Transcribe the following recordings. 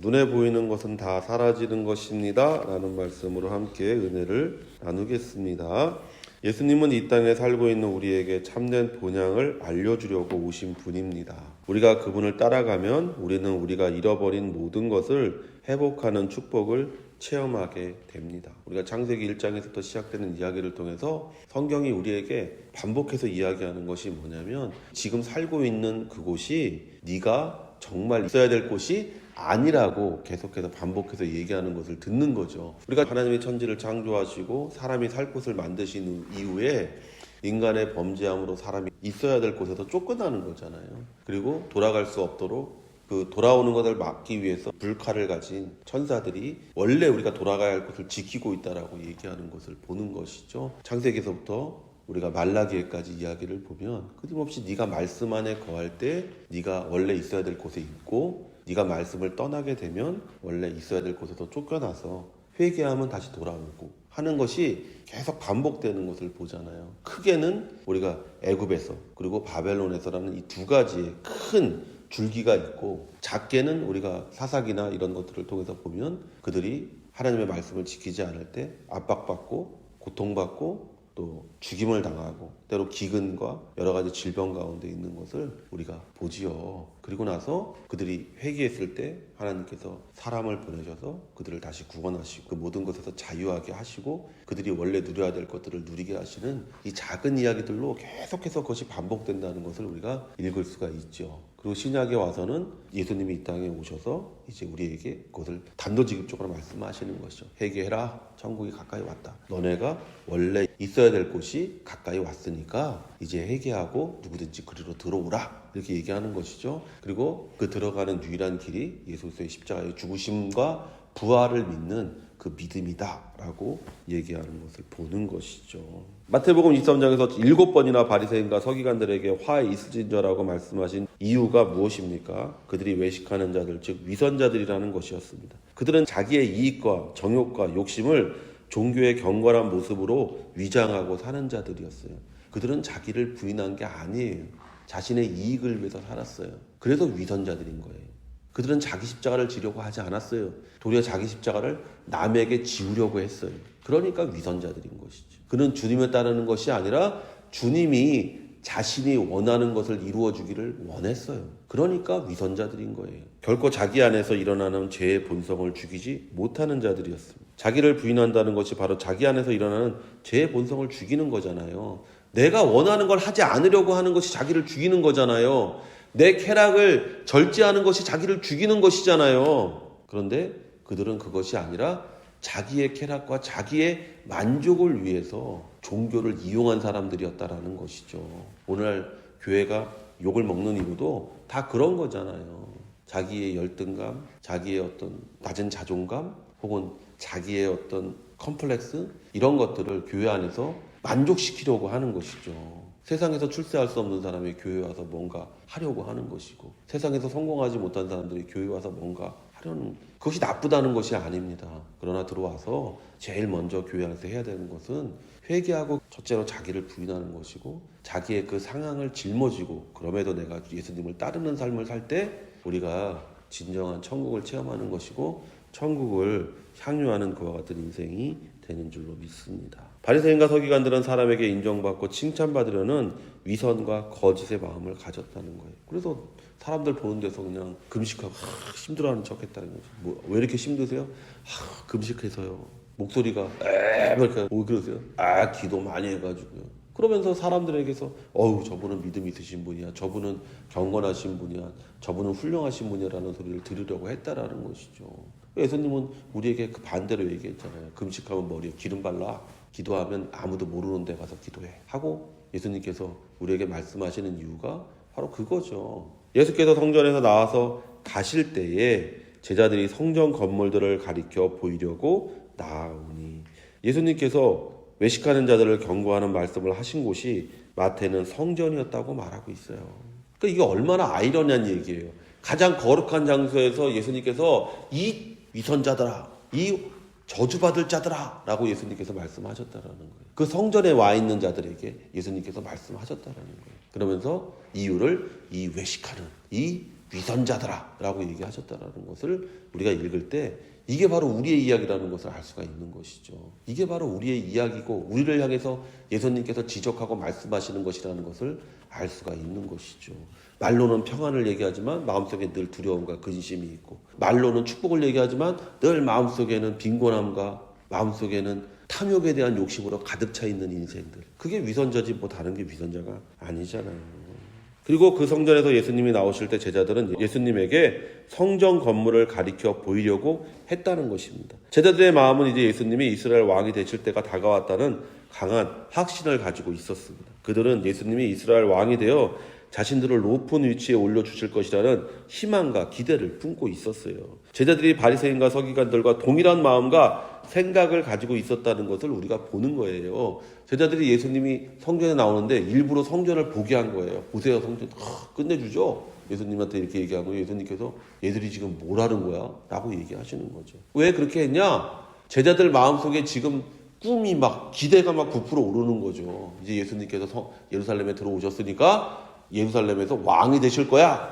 눈에 보이는 것은 다 사라지는 것입니다 라는 말씀으로 함께 은혜를 나누겠습니다. 예수님은 이 땅에 살고 있는 우리에게 참된 본향을 알려주려고 오신 분입니다. 우리가 그분을 따라가면 우리는 우리가 잃어버린 모든 것을 회복하는 축복을 체험하게 됩니다. 우리가 창세기 1장에서부터 시작되는 이야기를 통해서 성경이 우리에게 반복해서 이야기하는 것이 뭐냐면 지금 살고 있는 그곳이 네가 정말 있어야 될 곳이 아니라고 계속해서 반복해서 얘기하는 것을 듣는 거죠. 우리가 하나님의 천지를 창조하시고 사람이 살 곳을 만드신 이후에 인간의 범죄함으로 사람이 있어야 될 곳에서 쫓겨나는 거잖아요. 그리고 돌아갈 수 없도록 그 돌아오는 것을 막기 위해서 불칼을 가진 천사들이 원래 우리가 돌아가야 할 곳을 지키고 있다라고 얘기하는 것을 보는 것이죠. 창세기에서부터 우리가 말라기에까지 이야기를 보면 끊임없이 네가 말씀 안에 거할 때 네가 원래 있어야 될 곳에 있고 네가 말씀을 떠나게 되면 원래 있어야 될 곳에서 쫓겨나서 회개하면 다시 돌아오고 하는 것이 계속 반복되는 것을 보잖아요. 크게는 우리가 애굽에서 그리고 바벨론에서라는 이 두 가지의 큰 줄기가 있고, 작게는 우리가 사사기나 이런 것들을 통해서 보면 그들이 하나님의 말씀을 지키지 않을 때 압박받고 고통받고 또 죽임을 당하고 때로 기근과 여러 가지 질병 가운데 있는 것을 우리가 보지요. 그리고 나서 그들이 회개했을 때 하나님께서 사람을 보내셔서 그들을 다시 구원하시고 그 모든 것에서 자유하게 하시고 그들이 원래 누려야 될 것들을 누리게 하시는 이 작은 이야기들로 계속해서 그것이 반복된다는 것을 우리가 읽을 수가 있죠. 그리고 신약에 와서는 예수님이 이 땅에 오셔서 이제 우리에게 그것을 단도직입적으로 말씀하시는 것이죠. 회개해라, 천국이 가까이 왔다. 너네가 원래 있어야 될 곳이 가까이 왔으니까 이제 회개하고 누구든지 그리로 들어오라, 이렇게 얘기하는 것이죠. 그리고 그 들어가는 유일한 길이 예수 그리스도의 십자가의 죽으심과 부활을 믿는 그 믿음이다 라고 얘기하는 것을 보는 것이죠. 마태복음 23장에서 7번이나 바리새인과 서기관들에게 화 있으신저라고 말씀하신 이유가 무엇입니까? 그들이 외식하는 자들, 즉 위선자들이라는 것이었습니다. 그들은 자기의 이익과 정욕과 욕심을 종교의 경건한 모습으로 위장하고 사는 자들이었어요. 그들은 자기를 부인한 게 아니에요. 자신의 이익을 위해서 살았어요. 그래서 위선자들인 거예요. 그들은 자기 십자가를 지려고 하지 않았어요. 도리어 자기 십자가를 남에게 지우려고 했어요. 그러니까 위선자들인 것이죠. 그는 주님을 따르는 것이 아니라 주님이 자신이 원하는 것을 이루어주기를 원했어요. 그러니까 위선자들인 거예요. 결코 자기 안에서 일어나는 죄의 본성을 죽이지 못하는 자들이었습니다. 자기를 부인한다는 것이 바로 자기 안에서 일어나는 죄의 본성을 죽이는 거잖아요. 내가 원하는 걸 하지 않으려고 하는 것이 자기를 죽이는 거잖아요. 내 쾌락을 절제하는 것이 자기를 죽이는 것이잖아요. 그런데 그들은 그것이 아니라 자기의 쾌락과 자기의 만족을 위해서 종교를 이용한 사람들이었다라는 것이죠. 오늘 교회가 욕을 먹는 이유도 다 그런 거잖아요. 자기의 열등감, 자기의 어떤 낮은 자존감, 혹은 자기의 어떤 컴플렉스, 이런 것들을 교회 안에서 만족시키려고 하는 것이죠. 세상에서 출세할 수 없는 사람이 교회에 와서 뭔가 하려고 하는 것이고, 세상에서 성공하지 못한 사람들이 교회에 와서 뭔가 하려는, 그것이 나쁘다는 것이 아닙니다. 그러나 들어와서 제일 먼저 교회 안에서 해야 되는 것은 회개하고 첫째로 자기를 부인하는 것이고, 자기의 그 상황을 짊어지고 그럼에도 내가 예수님을 따르는 삶을 살 때 우리가 진정한 천국을 체험하는 것이고 천국을 향유하는 그와 같은 인생이 되는 줄로 믿습니다. 바리새인과 서기관들은 사람에게 인정받고 칭찬받으려는 위선과 거짓의 마음을 가졌다는 거예요. 그래서 사람들 보는 데서 그냥 금식하고 힘들어하는 척 했다는 거죠. 왜 이렇게 힘드세요? 금식해서요. 목소리가 이렇게 그러세요? 기도 많이 해가지고요. 그러면서 사람들에게서 저분은 믿음 있으신 분이야, 저분은 경건하신 분이야, 저분은 훌륭하신 분이라는 소리를 들으려고 했다라는 것이죠. 예수님은 우리에게 그 반대로 얘기했잖아요. 금식하면 머리에 기름 발라, 기도하면 아무도 모르는 데 가서 기도해 하고 예수님께서 우리에게 말씀하시는 이유가 바로 그거죠. 예수께서 성전에서 나와서 가실 때에 제자들이 성전 건물들을 가리켜 보이려고 나아오니, 예수님께서 외식하는 자들을 경고하는 말씀을 하신 곳이 마태는 성전이었다고 말하고 있어요. 그러니까 이게 얼마나 아이러니한 얘기예요. 가장 거룩한 장소에서 예수님께서 이 위선자들아, 이 저주받을 자들아 라고 예수님께서 말씀하셨다라는 거예요. 그 성전에 와 있는 자들에게 예수님께서 말씀하셨다라는 거예요. 그러면서 이유를 이 외식하는, 이 위선자들아 라고 얘기하셨다라는 것을 우리가 읽을 때 이게 바로 우리의 이야기라는 것을 알 수가 있는 것이죠. 이게 바로 우리의 이야기고 우리를 향해서 예수님께서 지적하고 말씀하시는 것이라는 것을 알 수가 있는 것이죠. 말로는 평안을 얘기하지만 마음속에 늘 두려움과 근심이 있고, 말로는 축복을 얘기하지만 늘 마음속에는 빈곤함과 마음속에는 탐욕에 대한 욕심으로 가득 차 있는 인생들. 그게 위선자지 뭐 다른 게 위선자가 아니잖아요. 그리고 그 성전에서 예수님이 나오실 때 제자들은 예수님에게 성전 건물을 가리켜 보이려고 했다는 것입니다. 제자들의 마음은 이제 예수님이 이스라엘 왕이 되실 때가 다가왔다는 강한 확신을 가지고 있었습니다. 그들은 예수님이 이스라엘 왕이 되어 자신들을 높은 위치에 올려주실 것이라는 희망과 기대를 품고 있었어요. 제자들이 바리새인과 서기관들과 동일한 마음과 생각을 가지고 있었다는 것을 우리가 보는 거예요. 제자들이 예수님이 성전에 나오는데 일부러 성전을 보게 한 거예요. 보세요, 성전 끝내주죠. 예수님한테 이렇게 얘기하고 예수님께서 얘들이 지금 뭘 하는 거야? 라고 얘기하시는 거죠. 왜 그렇게 했냐? 제자들 마음속에 지금 꿈이 막 기대가 막 부풀어 오르는 거죠. 이제 예수님께서 예루살렘에 들어오셨으니까 예루살렘에서 왕이 되실 거야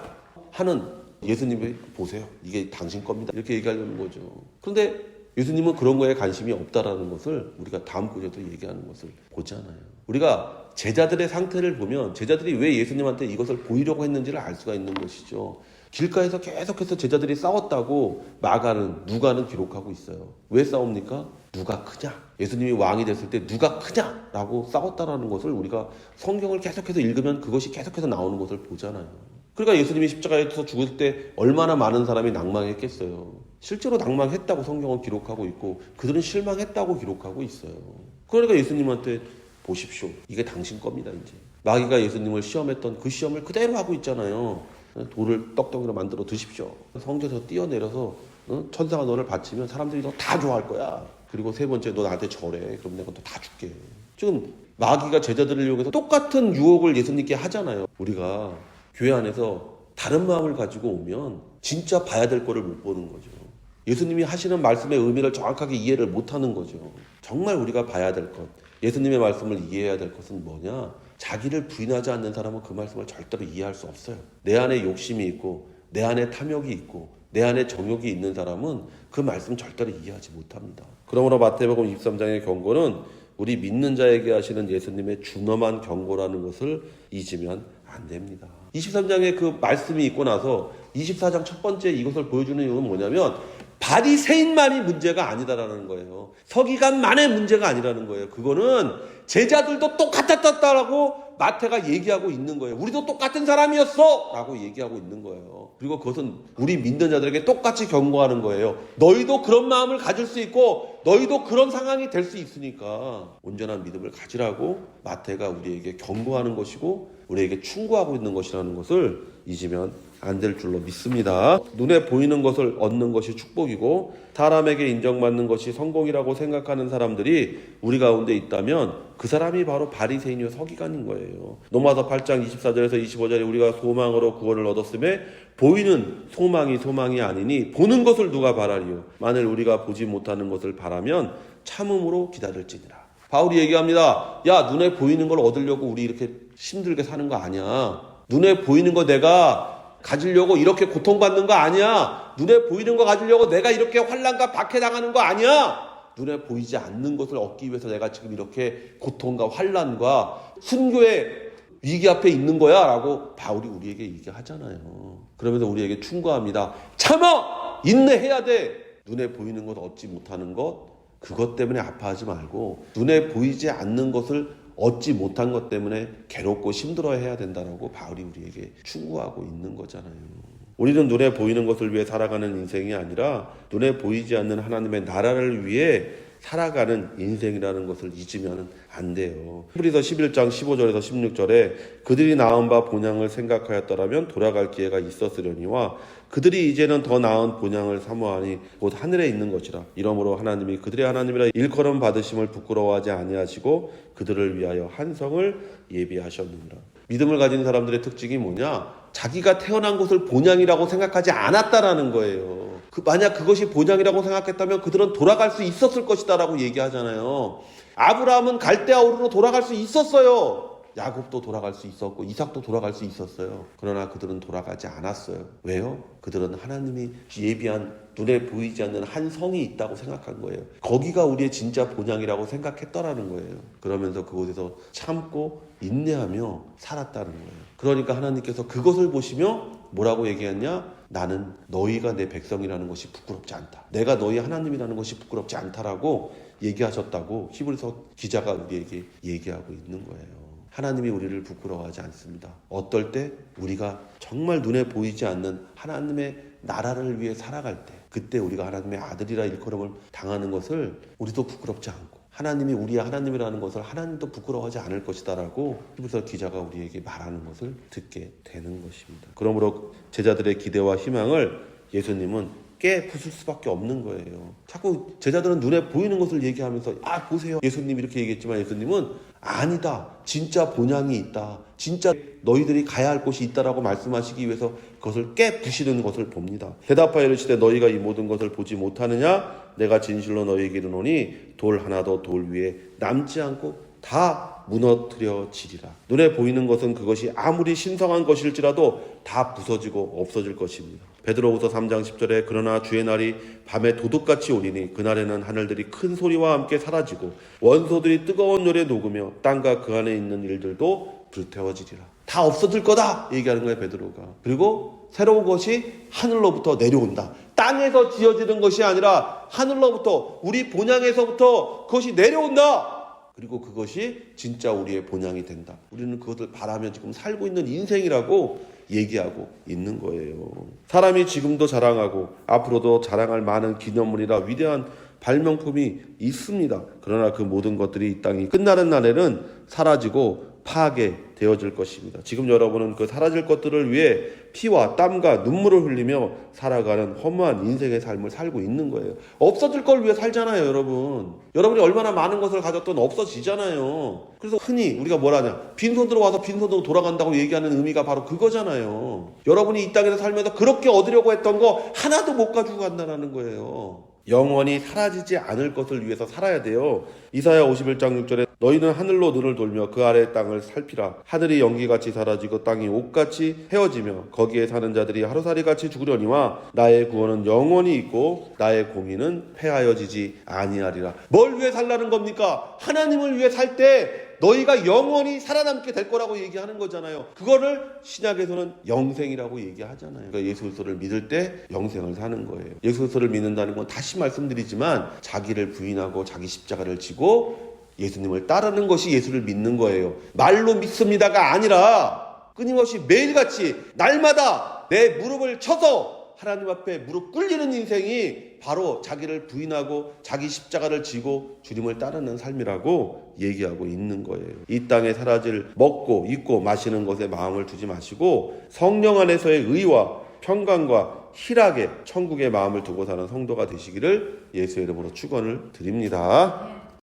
하는, 예수님이 보세요, 이게 당신 겁니다, 이렇게 얘기하려는 거죠. 그런데 예수님은 그런 거에 관심이 없다라는 것을 우리가 다음 구절에도 얘기하는 것을 보잖아요. 우리가 제자들의 상태를 보면 제자들이 왜 예수님한테 이것을 보이려고 했는지를 알 수가 있는 것이죠. 길가에서 계속해서 제자들이 싸웠다고 마가는, 누가는 기록하고 있어요. 왜 싸웁니까? 누가 크냐? 예수님이 왕이 됐을 때 누가 크냐라고 싸웠다라는 것을 우리가 성경을 계속해서 읽으면 그것이 계속해서 나오는 것을 보잖아요. 그러니까 예수님이 십자가에서 죽을 때 얼마나 많은 사람이 낭망했겠어요. 실제로 낭망했다고 성경은 기록하고 있고 그들은 실망했다고 기록하고 있어요. 그러니까 예수님한테 보십시오, 이게 당신 겁니다. 이제 마귀가 예수님을 시험했던 그 시험을 그대로 하고 있잖아요. 돌을 떡덩이로 만들어 드십시오. 성전에서 뛰어내려서 천사가 너를 바치면 사람들이 너 다 좋아할 거야. 그리고 세 번째, 너 나한테 절해. 그럼 내가 너 다 줄게. 지금 마귀가 제자들을 이용해서 똑같은 유혹을 예수님께 하잖아요. 우리가 교회 안에서 다른 마음을 가지고 오면 진짜 봐야 될 거를 못 보는 거죠. 예수님이 하시는 말씀의 의미를 정확하게 이해를 못하는 거죠. 정말 우리가 봐야 될 것, 예수님의 말씀을 이해해야 될 것은 뭐냐? 자기를 부인하지 않는 사람은 그 말씀을 절대로 이해할 수 없어요. 내 안에 욕심이 있고 내 안에 탐욕이 있고 내 안에 정욕이 있는 사람은 그 말씀 절대로 이해하지 못합니다. 그러므로 마태복음 23장의 경고는 우리 믿는 자에게 하시는 예수님의 준엄한 경고라는 것을 잊으면 안 됩니다. 23장에 그 말씀이 있고 나서 24장 첫 번째 이것을 보여주는 이유는 뭐냐면 바리새인만이 문제가 아니다라는 거예요. 서기관만의 문제가 아니라는 거예요. 그거는 제자들도 똑같았다라고 마태가 얘기하고 있는 거예요. 우리도 똑같은 사람이었어 라고 얘기하고 있는 거예요. 그리고 그것은 우리 믿는 자들에게 똑같이 경고하는 거예요. 너희도 그런 마음을 가질 수 있고 너희도 그런 상황이 될 수 있으니까 온전한 믿음을 가지라고 마태가 우리에게 경고하는 것이고 우리에게 충고하고 있는 것이라는 것을 잊으면 안 될 줄로 믿습니다. 눈에 보이는 것을 얻는 것이 축복이고 사람에게 인정받는 것이 성공이라고 생각하는 사람들이 우리 가운데 있다면 그 사람이 바로 바리새인이요 서기관인 거예요. 로마서 8장 24절에서 25절에 우리가 소망으로 구원을 얻었음에 보이는 소망이 아니니 보는 것을 누가 바라리요? 만일 우리가 보지 못하는 것을 바라면 참음으로 기다릴지니라. 바울이 얘기합니다. 야, 눈에 보이는 걸 얻으려고 우리 이렇게 힘들게 사는 거 아니야. 눈에 보이는 거 내가 가지려고 이렇게 고통받는 거 아니야. 눈에 보이는 거 가지려고 내가 이렇게 환난과 박해당하는 거 아니야. 눈에 보이지 않는 것을 얻기 위해서 내가 지금 이렇게 고통과 환난과 순교의 위기 앞에 있는 거야 라고 바울이 우리에게 얘기하잖아요. 그러면서 우리에게 충고합니다. 참아! 인내해야 돼. 눈에 보이는 것 얻지 못하는 것, 그것 때문에 아파하지 말고 눈에 보이지 않는 것을 얻지 못한 것 때문에 괴롭고 힘들어해야 된다라고 바울이 우리에게 충고하고 있는 거잖아요. 우리는 눈에 보이는 것을 위해 살아가는 인생이 아니라 눈에 보이지 않는 하나님의 나라를 위해 살아가는 인생이라는 것을 잊으면 안 돼요. 히브리서 11장 15절에서 16절에 그들이 나은 바 본향을 생각하였더라면 돌아갈 기회가 있었으려니와 그들이 이제는 더 나은 본향을 사모하니 곧 하늘에 있는 것이라. 이러므로 하나님이 그들의 하나님이라 일컬음 받으심을 부끄러워하지 아니하시고 그들을 위하여 한 성을 예비하셨느니라. 믿음을 가진 사람들의 특징이 뭐냐? 자기가 태어난 곳을 본향이라고 생각하지 않았다라는 거예요. 만약 그것이 본향이라고 생각했다면 그들은 돌아갈 수 있었을 것이다 라고 얘기하잖아요. 아브라함은 갈대아 우르로 돌아갈 수 있었어요. 야곱도 돌아갈 수 있었고 이삭도 돌아갈 수 있었어요. 그러나 그들은 돌아가지 않았어요. 왜요? 그들은 하나님이 예비한 눈에 보이지 않는 한 성이 있다고 생각한 거예요. 거기가 우리의 진짜 본향이라고 생각했더라는 거예요. 그러면서 그곳에서 참고 인내하며 살았다는 거예요. 그러니까 하나님께서 그것을 보시며 뭐라고 얘기했냐? 나는 너희가 내 백성이라는 것이 부끄럽지 않다. 내가 너희 하나님이라는 것이 부끄럽지 않다라고 얘기하셨다고 히브리서 기자가 우리에게 얘기하고 있는 거예요. 하나님이 우리를 부끄러워하지 않습니다. 어떨 때 우리가 정말 눈에 보이지 않는 하나님의 나라를 위해 살아갈 때, 그때 우리가 하나님의 아들이라 일컬음을 당하는 것을 우리도 부끄럽지 않고 하나님이 우리의 하나님이라는 것을 하나님도 부끄러워하지 않을 것이다라고 히브리서 기자가 우리에게 말하는 것을 듣게 되는 것입니다. 그러므로 제자들의 기대와 희망을 예수님은 깨부술 수밖에 없는 거예요. 자꾸 제자들은 눈에 보이는 것을 얘기하면서 보세요. 예수님 이렇게 얘기했지만 예수님은 아니다. 진짜 본향이 있다. 진짜 너희들이 가야 할 곳이 있다라고 말씀하시기 위해서 그것을 깨부시는 것을 봅니다. 대답하여 이르시되 너희가 이 모든 것을 보지 못하느냐? 내가 진실로 너희에게 이르노니 돌 하나도 돌 위에 남지 않고 다 무너뜨려지리라. 눈에 보이는 것은 그것이 아무리 신성한 것일지라도 다 부서지고 없어질 것입니다. 베드로후서 3장 10절에 그러나 주의 날이 밤에 도둑같이 오리니 그날에는 하늘들이 큰 소리와 함께 사라지고 원소들이 뜨거운 열에 녹으며 땅과 그 안에 있는 일들도 불태워지리라. 다 없어질 거다 얘기하는 거예요, 베드로가. 그리고 새로운 것이 하늘로부터 내려온다. 땅에서 지어지는 것이 아니라 하늘로부터, 우리 본향에서부터 그것이 내려온다. 그리고 그것이 진짜 우리의 본향이 된다. 우리는 그것을 바라며 지금 살고 있는 인생이라고 얘기하고 있는 거예요. 사람이 지금도 자랑하고 앞으로도 자랑할 많은 기념물이라 위대한 발명품이 있습니다. 그러나 그 모든 것들이 이 땅이 끝나는 날에는 사라지고 파괴되어질 것입니다. 지금 여러분은 그 사라질 것들을 위해 피와 땀과 눈물을 흘리며 살아가는 허무한 인생의 삶을 살고 있는 거예요. 없어질 걸 위해 살잖아요, 여러분. 여러분이 얼마나 많은 것을 가졌든 없어지잖아요. 그래서 흔히 우리가 뭐라냐, 빈손으로 와서 빈손으로 돌아간다고 얘기하는 의미가 바로 그거잖아요. 여러분이 이 땅에서 살면서 그렇게 얻으려고 했던 거 하나도 못 가지고 간다는 거예요. 영원히 사라지지 않을 것을 위해서 살아야 돼요. 이사야 51장 6절에 너희는 하늘로 눈을 돌며 그 아래의 땅을 살피라. 하늘이 연기같이 사라지고 땅이 옷같이 헤어지며 거기에 사는 자들이 하루살이같이 죽으려니와 나의 구원은 영원히 있고 나의 공의는 폐하여지지 아니하리라. 뭘 위해 살라는 겁니까? 하나님을 위해 살 때 너희가 영원히 살아남게 될 거라고 얘기하는 거잖아요. 그거를 신약에서는 영생이라고 얘기하잖아요. 그러니까 예수 그리스도를 믿을 때 영생을 사는 거예요. 예수 그리스도를 믿는다는 건 다시 말씀드리지만 자기를 부인하고 자기 십자가를 지고 예수님을 따르는 것이 예수를 믿는 거예요. 말로 믿습니다가 아니라 끊임없이 매일같이 날마다 내 무릎을 쳐서 하나님 앞에 무릎 꿇리는 인생이 바로 자기를 부인하고 자기 십자가를 지고 주님을 따르는 삶이라고 얘기하고 있는 거예요. 이 땅에 사라질 먹고 입고 마시는 것에 마음을 두지 마시고 성령 안에서의 의와 평강과 희락에 천국의 마음을 두고 사는 성도가 되시기를 예수의 이름으로 축원을 드립니다.